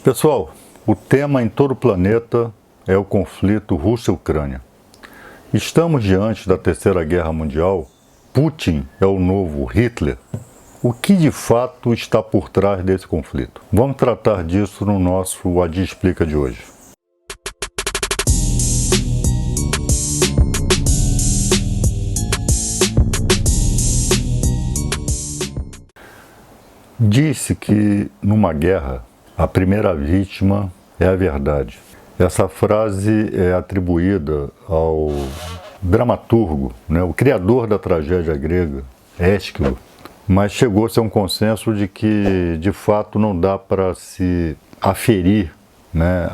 Pessoal, o tema em todo o planeta é o conflito Rússia-Ucrânia. Estamos diante da Terceira Guerra Mundial. Putin é o novo Hitler. O que de fato está por trás desse conflito? Vamos tratar disso no nosso Adi Explica de hoje. Disse que numa guerra a primeira vítima é a verdade. Essa frase é atribuída ao dramaturgo, o criador da tragédia grega, Ésquilo, mas chegou-se a um consenso de que, de fato, não dá para se aferir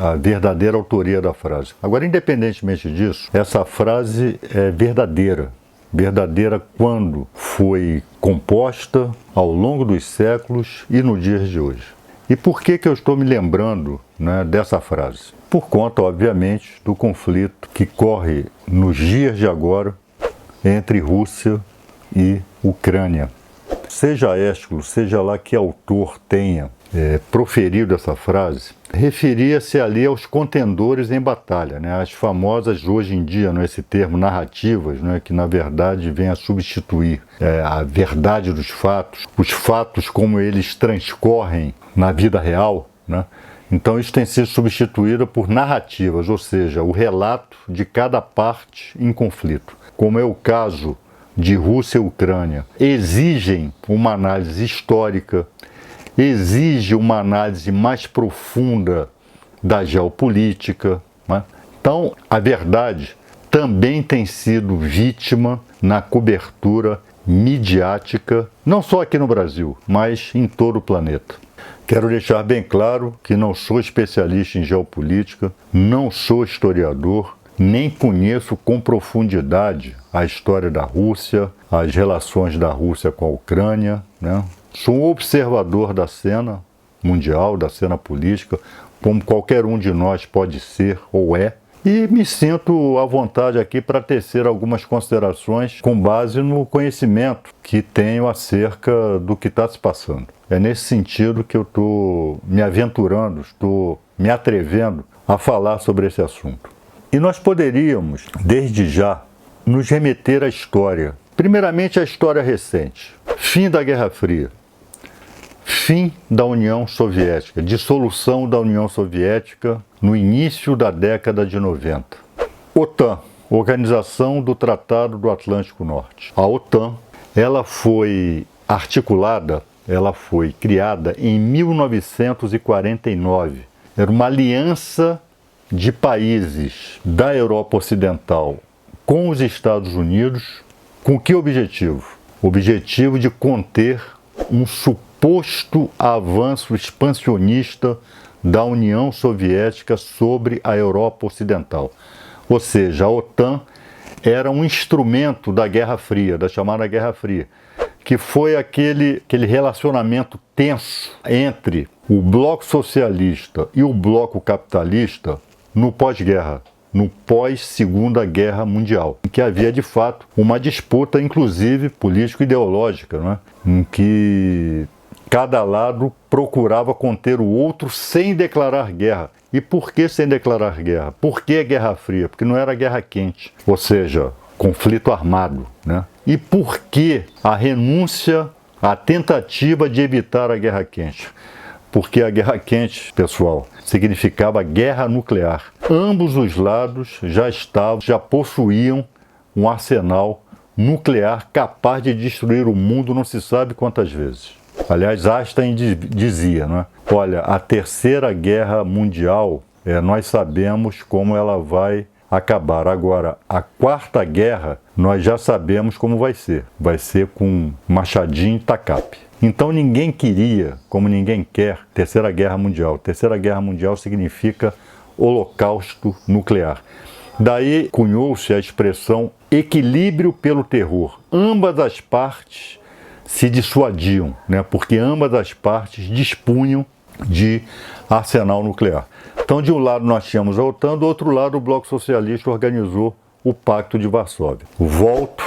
a verdadeira autoria da frase. Agora, independentemente disso, essa frase é verdadeira. Verdadeira quando foi composta ao longo dos séculos e nos dias de hoje. E por que eu estou me lembrando dessa frase? Por conta, obviamente, do conflito que corre nos dias de agora entre Rússia e Ucrânia. Seja Ésquilo, seja lá que autor tenha proferido essa frase, referia-se ali aos contendores em batalha, as famosas, hoje em dia, esse termo, narrativas, que na verdade vem a substituir a verdade dos fatos, os fatos como eles transcorrem na vida real, Então isso tem sido substituído por narrativas, ou seja, o relato de cada parte em conflito, como é o caso de Rússia e Ucrânia. Exigem uma análise histórica, exige uma análise mais profunda da geopolítica. Então, a verdade também tem sido vítima na cobertura midiática, não só aqui no Brasil, mas em todo o planeta. Quero deixar bem claro que não sou especialista em geopolítica, não sou historiador, nem conheço com profundidade a história da Rússia, as relações da Rússia com a Ucrânia, Sou um observador da cena mundial, da cena política, como qualquer um de nós pode ser ou é, e me sinto à vontade aqui para tecer algumas considerações com base no conhecimento que tenho acerca do que está se passando. É nesse sentido que eu estou me aventurando, estou me atrevendo a falar sobre esse assunto. E nós poderíamos, desde já, nos remeter à história. Primeiramente, à história recente. Fim da Guerra Fria. Fim da União Soviética, dissolução da União Soviética no início da década de 90. OTAN, Organização do Tratado do Atlântico Norte. A OTAN, ela foi articulada, ela foi criada em 1949. Era uma aliança de países da Europa Ocidental com os Estados Unidos. Com que objetivo? O objetivo de conter um suposto avanço expansionista da União Soviética sobre a Europa Ocidental. Ou seja, a OTAN era um instrumento da Guerra Fria, da chamada Guerra Fria, que foi aquele relacionamento tenso entre o bloco socialista e o bloco capitalista no pós-guerra, no pós-Segunda Guerra Mundial, em que havia de fato uma disputa, inclusive político-ideológica, em que cada lado procurava conter o outro sem declarar guerra. E por que sem declarar guerra? Por que Guerra Fria? Porque não era Guerra Quente, ou seja, conflito armado. E por que a renúncia, a tentativa de evitar a Guerra Quente? Porque a Guerra Quente, pessoal, significava guerra nuclear. Ambos os lados já possuíam um arsenal nuclear capaz de destruir o mundo não se sabe quantas vezes. Aliás, Einstein dizia, olha, a Terceira Guerra Mundial, nós sabemos como ela vai acabar. Agora, a Quarta Guerra, nós já sabemos como vai ser. Vai ser com machadinho e tacape. Então ninguém queria, como ninguém quer, Terceira Guerra Mundial. Terceira Guerra Mundial significa holocausto nuclear. Daí cunhou-se a expressão equilíbrio pelo terror. Ambas as partes se dissuadiam, porque ambas as partes dispunham de arsenal nuclear. Então, de um lado nós tínhamos a OTAN, do outro lado o Bloco Socialista organizou o Pacto de Varsóvia. Volto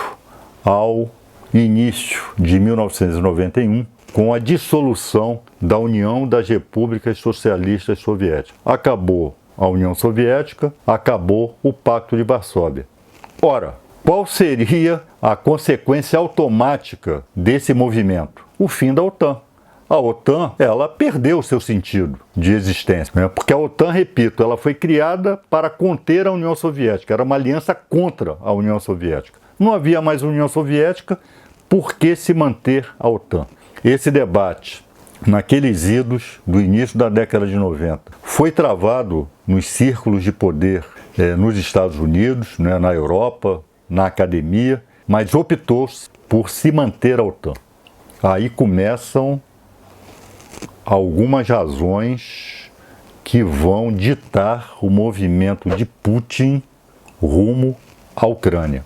ao início de 1991, com a dissolução da União das Repúblicas Socialistas Soviéticas. Acabou a União Soviética, acabou o Pacto de Varsóvia. Ora, qual seria a consequência automática desse movimento? O fim da OTAN. A OTAN, ela perdeu o seu sentido de existência, né? Porque a OTAN, repito, ela foi criada para conter a União Soviética, era uma aliança contra a União Soviética. Não havia mais União Soviética, por que se manter a OTAN? Esse debate, naqueles idos do início da década de 90, foi travado nos círculos de poder nos Estados Unidos, né, na Europa, na academia, mas optou-se por se manter a OTAN. Aí começam algumas razões que vão ditar o movimento de Putin rumo à Ucrânia.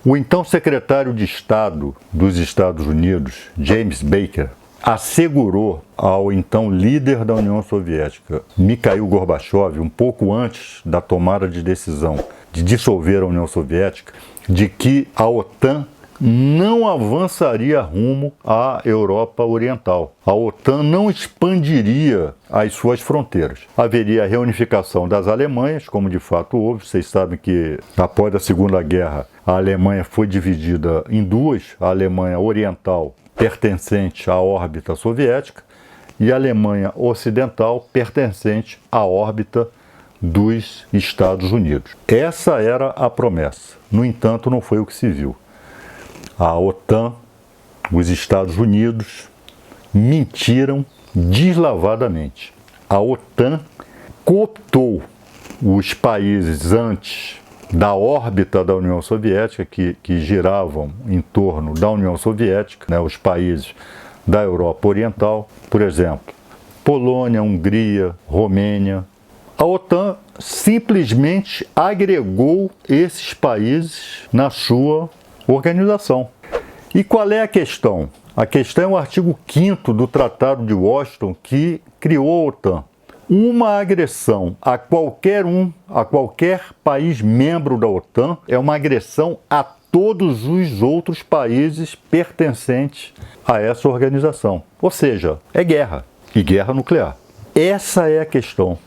O então secretário de Estado dos Estados Unidos, James Baker, assegurou ao então líder da União Soviética, Mikhail Gorbachev, um pouco antes da tomada de decisão de dissolver a União Soviética, de que a OTAN não avançaria rumo à Europa Oriental. A OTAN não expandiria as suas fronteiras. Haveria a reunificação das Alemanhas, como de fato houve. Vocês sabem que após a Segunda Guerra, a Alemanha foi dividida em duas, a Alemanha Oriental, pertencente à órbita soviética, e a Alemanha Ocidental, pertencente à órbita dos Estados Unidos. Essa era a promessa. No entanto, não foi o que se viu. A OTAN, os Estados Unidos, mentiram deslavadamente. A OTAN cooptou os países antes da órbita da União Soviética, que giravam em torno da União Soviética, né, os países da Europa Oriental, por exemplo, Polônia, Hungria, Romênia. A OTAN simplesmente agregou esses países na sua organização. E qual é a questão? A questão é o artigo 5º do Tratado de Washington, que criou a OTAN. Uma agressão a qualquer país membro da OTAN é uma agressão a todos os outros países pertencentes a essa organização. Ou seja, é guerra, e guerra nuclear. Essa é a questão.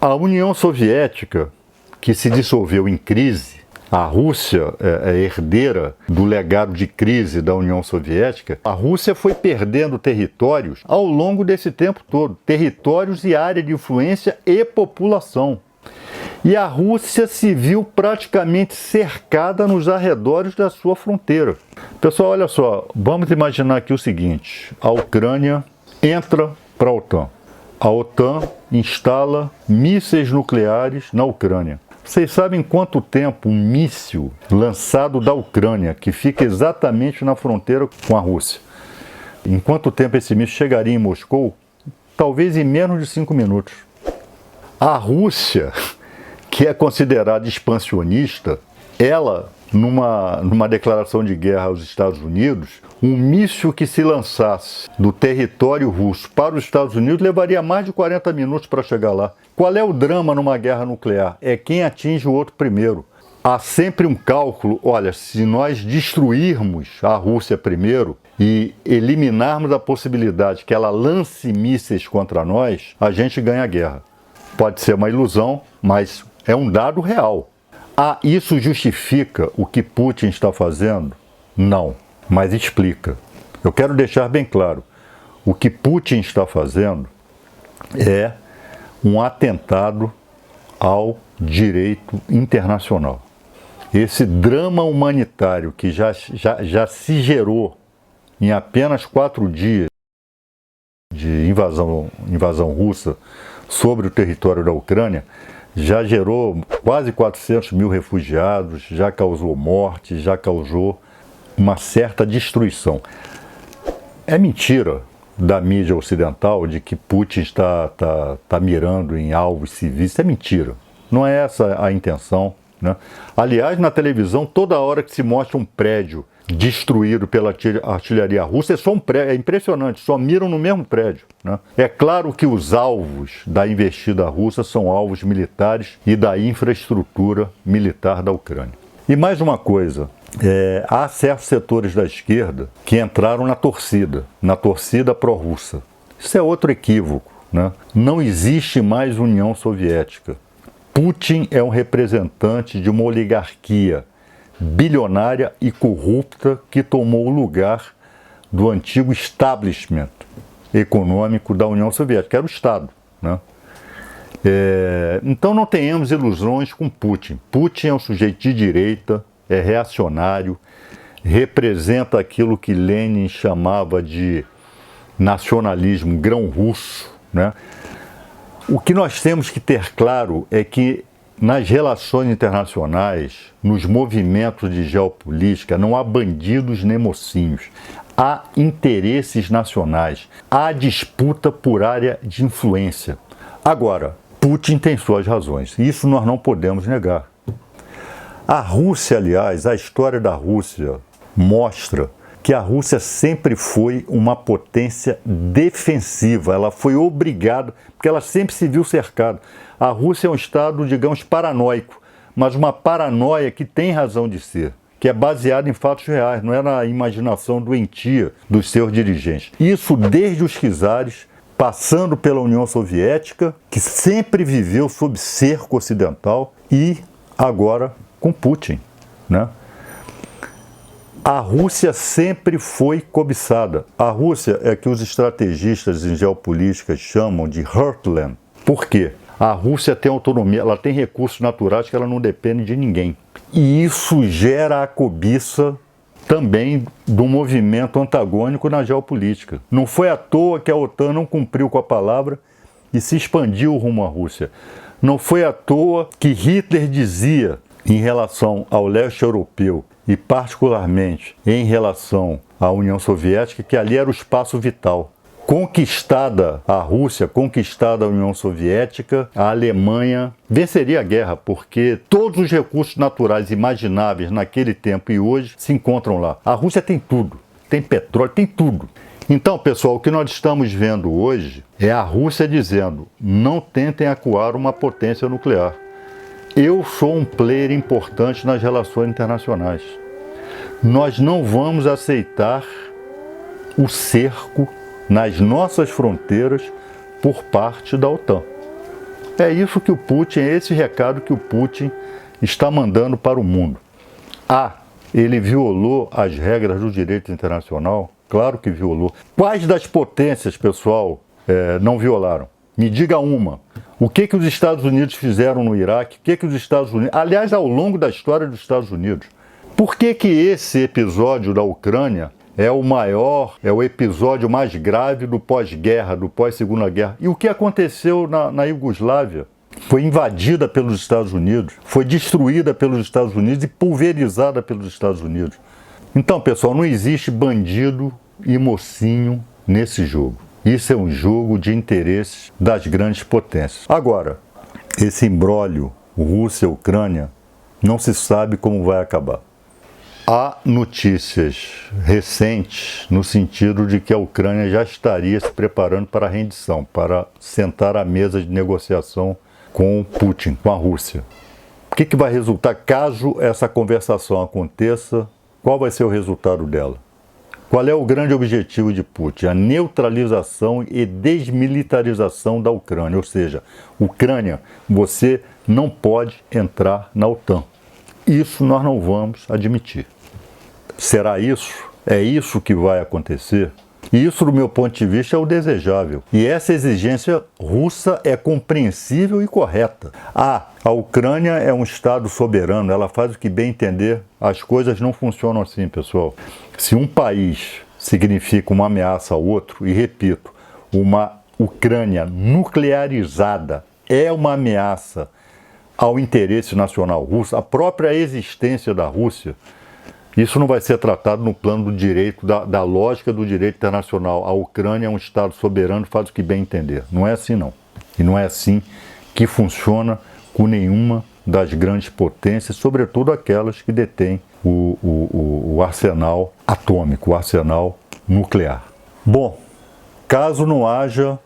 A União Soviética, que se dissolveu em crise, a Rússia é herdeira do legado de crise da União Soviética. A Rússia foi perdendo territórios ao longo desse tempo todo, territórios e área de influência e população. E a Rússia se viu praticamente cercada nos arredores da sua fronteira. Pessoal, olha só, vamos imaginar aqui o seguinte: a Ucrânia entra para a OTAN. A OTAN instala mísseis nucleares na Ucrânia. Vocês sabem quanto tempo um míssil lançado da Ucrânia, que fica exatamente na fronteira com a Rússia, em quanto tempo esse míssil chegaria em Moscou? Talvez em menos de 5 minutos. A Rússia, que é considerada expansionista, ela, numa declaração de guerra aos Estados Unidos, um míssil que se lançasse do território russo para os Estados Unidos levaria mais de 40 minutos para chegar lá. Qual é o drama numa guerra nuclear? É quem atinge o outro primeiro. Há sempre um cálculo: olha, se nós destruirmos a Rússia primeiro e eliminarmos a possibilidade que ela lance mísseis contra nós, a gente ganha a guerra. Pode ser uma ilusão, mas é um dado real. Ah, isso justifica o que Putin está fazendo? Não, mas explica. Eu quero deixar bem claro: o que Putin está fazendo é um atentado ao direito internacional. Esse drama humanitário que já se gerou em apenas 4 dias de invasão russa sobre o território da Ucrânia já gerou quase 400 mil refugiados, já causou morte, já causou uma certa destruição. É mentira da mídia ocidental de que Putin está mirando em alvos civis. Isso é mentira. Não é essa a intenção, né? Aliás, na televisão, toda hora que se mostra um prédio destruído pela artilharia russa, é só um prédio. É impressionante, só miram no mesmo prédio, né? É claro que os alvos da investida russa são alvos militares e da infraestrutura militar da Ucrânia. E mais uma coisa, há certos setores da esquerda que entraram na torcida pró-russa. Isso é outro equívoco, né? Não existe mais União Soviética. Putin é um representante de uma oligarquia bilionária e corrupta que tomou o lugar do antigo establishment econômico da União Soviética, que era o Estado, né? Então não tenhamos ilusões com Putin. Putin é um sujeito de direita, é reacionário, representa aquilo que Lenin chamava de nacionalismo grão-russo, né? O que nós temos que ter claro é que nas relações internacionais, nos movimentos de geopolítica, não há bandidos nem mocinhos. Há interesses nacionais, há disputa por área de influência. Agora, Putin tem suas razões, isso nós não podemos negar. A Rússia, aliás, a história da Rússia mostra que a Rússia sempre foi uma potência defensiva, ela foi obrigada, porque ela sempre se viu cercada. A Rússia é um estado, digamos, paranoico, mas uma paranoia que tem razão de ser, que é baseada em fatos reais, não é na imaginação doentia dos seus dirigentes. Isso desde os czares, passando pela União Soviética, que sempre viveu sob cerco ocidental, e agora com Putin, né? A Rússia sempre foi cobiçada. A Rússia é que os estrategistas em geopolítica chamam de heartland. Por quê? A Rússia tem autonomia, ela tem recursos naturais que ela não depende de ninguém. E isso gera a cobiça também do movimento antagônico na geopolítica. Não foi à toa que a OTAN não cumpriu com a palavra e se expandiu rumo à Rússia. Não foi à toa que Hitler dizia em relação ao leste europeu e particularmente em relação à União Soviética, que ali era o espaço vital. Conquistada a Rússia, conquistada a União Soviética, a Alemanha venceria a guerra, porque todos os recursos naturais imagináveis naquele tempo e hoje se encontram lá. A Rússia tem tudo, tem petróleo, tem tudo. Então, pessoal, o que nós estamos vendo hoje é a Rússia dizendo: não tentem acuar uma potência nuclear. Eu sou um player importante nas relações internacionais. Nós não vamos aceitar o cerco nas nossas fronteiras por parte da OTAN. É isso que o Putin, é esse recado que o Putin está mandando para o mundo. Ele violou as regras do direito internacional? Claro que violou. Quais das potências, pessoal, não violaram? Me diga uma. O que os Estados Unidos fizeram no Iraque? O que os Estados Unidos... Aliás, ao longo da história dos Estados Unidos. Por que esse episódio da Ucrânia é o maior, é o episódio mais grave do pós-guerra, do pós-segunda guerra? E o que aconteceu na Iugoslávia? Foi invadida pelos Estados Unidos, foi destruída pelos Estados Unidos e pulverizada pelos Estados Unidos. Então, pessoal, não existe bandido e mocinho nesse jogo. Isso é um jogo de interesses das grandes potências. Agora, esse imbróglio Rússia-Ucrânia não se sabe como vai acabar. Há notícias recentes no sentido de que a Ucrânia já estaria se preparando para a rendição, para sentar à mesa de negociação com Putin, com a Rússia. O que vai resultar caso essa conversação aconteça? Qual vai ser o resultado dela? Qual é o grande objetivo de Putin? A neutralização e desmilitarização da Ucrânia. Ou seja, Ucrânia, você não pode entrar na OTAN. Isso nós não vamos admitir. Será isso? É isso que vai acontecer? E isso, do meu ponto de vista, é o desejável. E essa exigência russa é compreensível e correta. A Ucrânia é um Estado soberano, ela faz o que bem entender. As coisas não funcionam assim, pessoal. Se um país significa uma ameaça ao outro, e repito, uma Ucrânia nuclearizada é uma ameaça ao interesse nacional russo, a própria existência da Rússia, isso não vai ser tratado no plano do direito, da lógica do direito internacional. A Ucrânia é um Estado soberano, faz o que bem entender. Não é assim, não. E não é assim que funciona com nenhuma das grandes potências, sobretudo aquelas que detêm o arsenal atômico, o arsenal nuclear. Bom, caso não haja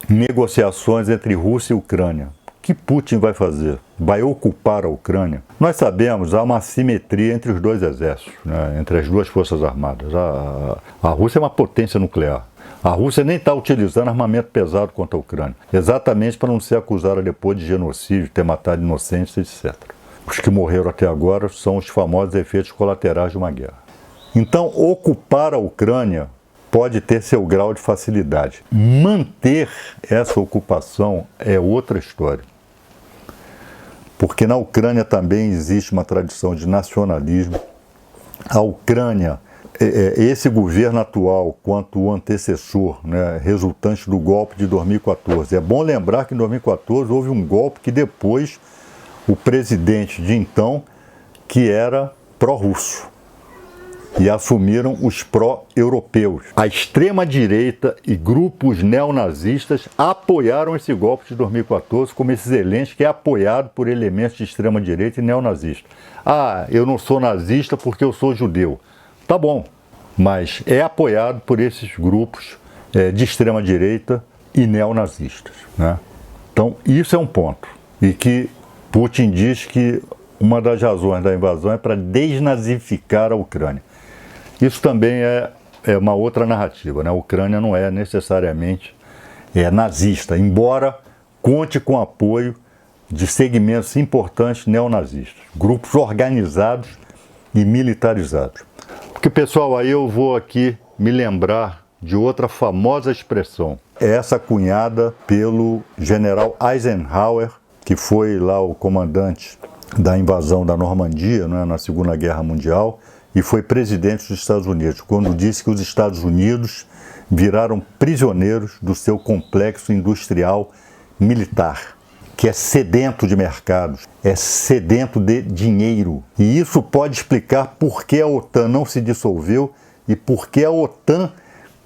negociações entre Rússia e Ucrânia, que Putin vai fazer? Vai ocupar a Ucrânia? Nós sabemos, há uma assimetria entre os dois exércitos, né? Entre as duas forças armadas. A Rússia é uma potência nuclear. A Rússia nem está utilizando armamento pesado contra a Ucrânia, exatamente para não ser acusada depois de genocídio, ter matado inocentes, etc. Os que morreram até agora são os famosos efeitos colaterais de uma guerra. Então, ocupar a Ucrânia pode ter seu grau de facilidade. Manter essa ocupação é outra história. Porque na Ucrânia também existe uma tradição de nacionalismo. A Ucrânia, esse governo atual, quanto o antecessor, né, resultante do golpe de 2014. É bom lembrar que em 2014 houve um golpe que depois o presidente de então, que era pró-russo. E assumiram os pró-europeus. A extrema-direita e grupos neonazistas apoiaram esse golpe de 2014, como esse Zelensky, que é apoiado por elementos de extrema-direita e neonazista. Ah, eu não sou nazista porque eu sou judeu. Tá bom, mas é apoiado por esses grupos de extrema-direita e neonazistas, né? Então, isso é um ponto. E que Putin diz que uma das razões da invasão é para desnazificar a Ucrânia. Isso também é uma outra narrativa, né? A Ucrânia não é necessariamente nazista, embora conte com apoio de segmentos importantes neonazistas, grupos organizados e militarizados. Porque, pessoal, aí eu vou aqui me lembrar de outra famosa expressão, essa cunhada pelo general Eisenhower, que foi lá o comandante da invasão da Normandia, né, na Segunda Guerra Mundial, e foi presidente dos Estados Unidos, quando disse que os Estados Unidos viraram prisioneiros do seu complexo industrial militar, que é sedento de mercados, é sedento de dinheiro. E isso pode explicar por que a OTAN não se dissolveu e por que a OTAN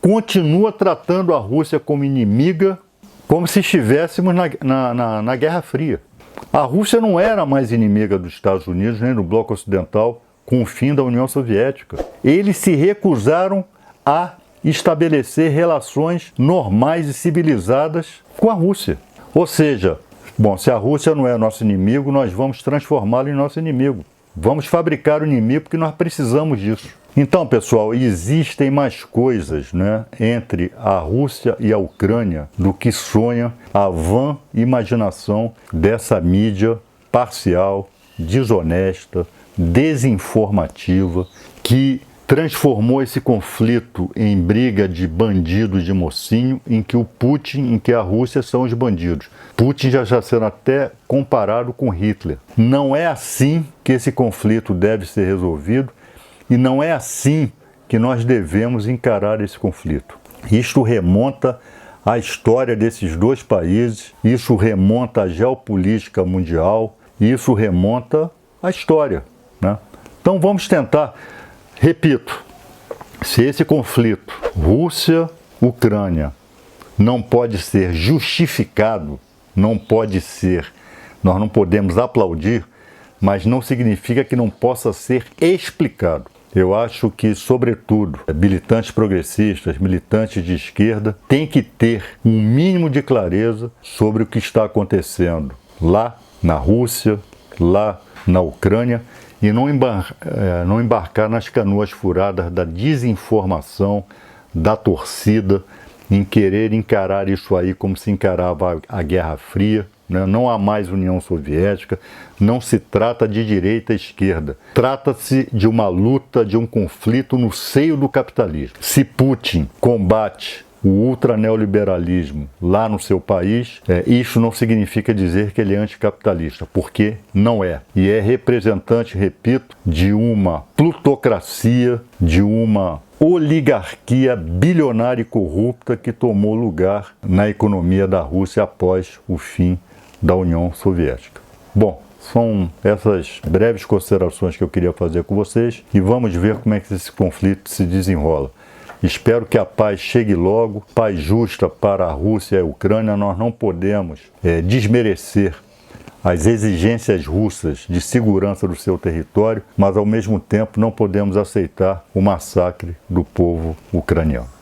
continua tratando a Rússia como inimiga, como se estivéssemos na Guerra Fria. A Rússia não era mais inimiga dos Estados Unidos nem do bloco ocidental com o fim da União Soviética. Eles se recusaram a estabelecer relações normais e civilizadas com a Rússia. Ou seja, bom, se a Rússia não é nosso inimigo, nós vamos transformá-lo em nosso inimigo. Vamos fabricar o inimigo porque nós precisamos disso. Então, pessoal, existem mais coisas, né, entre a Rússia e a Ucrânia do que sonha a vã imaginação dessa mídia parcial, desonesta, desinformativa, que transformou esse conflito em briga de bandido de mocinho, em que o Putin, em que a Rússia são os bandidos. Putin já está sendo até comparado com Hitler. Não é assim que esse conflito deve ser resolvido e não é assim que nós devemos encarar esse conflito. Isto remonta à história desses dois países, isso remonta à geopolítica mundial, isso remonta à história, né? Então vamos tentar, repito, se esse conflito Rússia-Ucrânia não pode ser justificado, não pode ser, nós não podemos aplaudir, mas não significa que não possa ser explicado. Eu acho que, sobretudo, militantes progressistas, militantes de esquerda, têm que ter um mínimo de clareza sobre o que está acontecendo lá na Rússia, lá na Ucrânia, e não embarcar nas canoas furadas da desinformação, da torcida, em querer encarar isso aí como se encarava a Guerra Fria, né? Não há mais União Soviética, não se trata de direita e esquerda, trata-se de uma luta, de um conflito no seio do capitalismo. Se Putin combate o ultraneoliberalismo lá no seu país, isso não significa dizer que ele é anticapitalista, porque não é. E é representante, repito, de uma plutocracia, de uma oligarquia bilionária e corrupta que tomou lugar na economia da Rússia após o fim da União Soviética. Bom, são essas breves considerações que eu queria fazer com vocês e vamos ver como é que esse conflito se desenrola. Espero que a paz chegue logo, paz justa para a Rússia e a Ucrânia. Nós não podemos desmerecer as exigências russas de segurança do seu território, mas ao mesmo tempo não podemos aceitar o massacre do povo ucraniano.